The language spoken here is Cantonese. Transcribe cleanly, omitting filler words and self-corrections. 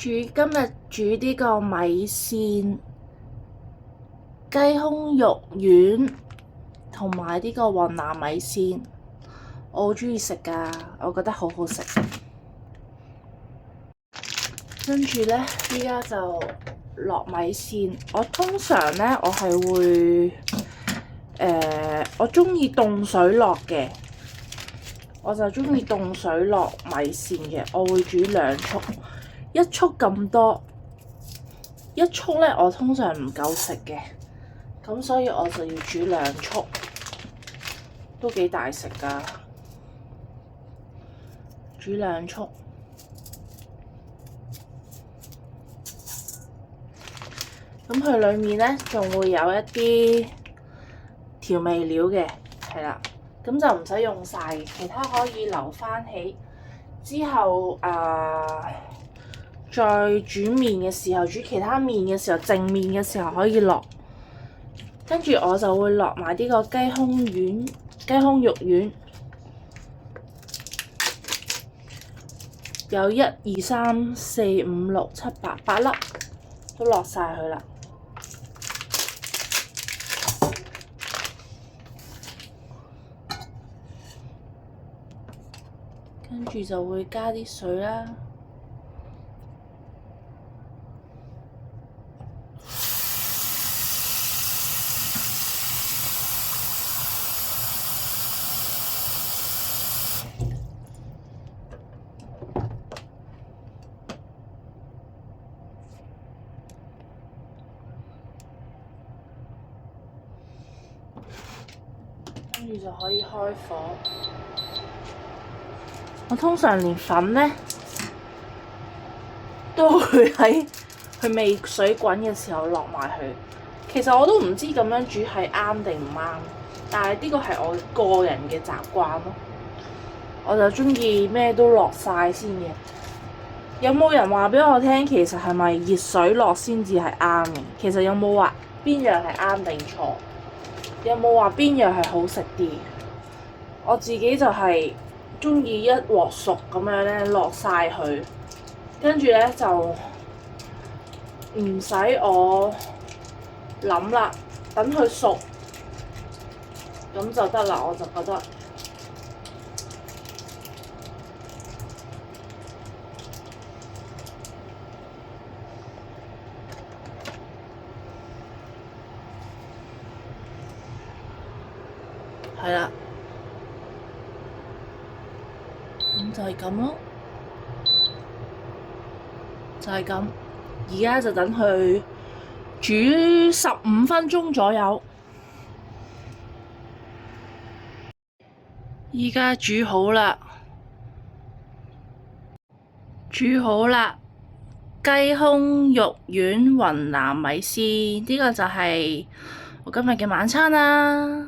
今日煮呢個米線、雞胸肉丸同埋呢個雲南米線，我好鍾意食㗎，我覺得好好食。跟住咧，依家就落米線。我通常咧，我係會我鍾意凍水落嘅，我就鍾意凍水落米線嘅。我會煮2束，一束咁多，一束咧我通常唔夠食嘅，咁所以我就要煮2束，都幾大食㗎。煮2束，咁佢裡面咧仲會有一啲調味料嘅，係啦，咁就唔使用晒嘅，其他可以留返起之後再煮麵嘅時候，煮其他麵嘅時候，淨麵嘅時候可以落。跟住我就會落埋呢個雞胸肉丸，有1、2、3、4、5、6、7、8粒都落晒佢啦。跟住就會加啲水啦。跟住就可以開火。我通常連粉咧都會喺佢未水滾嘅時候落埋去。其實我都唔知咁樣煮係啱定唔啱，但係呢個係我個人嘅習慣咯。我就鍾意咩都落晒先嘅。有冇人話俾我聽，其實係咪熱水落先至係啱嘅？其實有冇話邊樣係啱定錯？有冇話邊樣係好食啲？我自己就係鍾意一鑊熟咁樣咧落晒佢，跟住咧就唔使我諗啦，等佢熟咁就得啦。我就覺得係啦，咁就係咁咯，就係咁。而家就等佢煮15分鐘左右。依家煮好啦，雞胸肉丸雲南米線，呢個就係我今日嘅晚餐啦。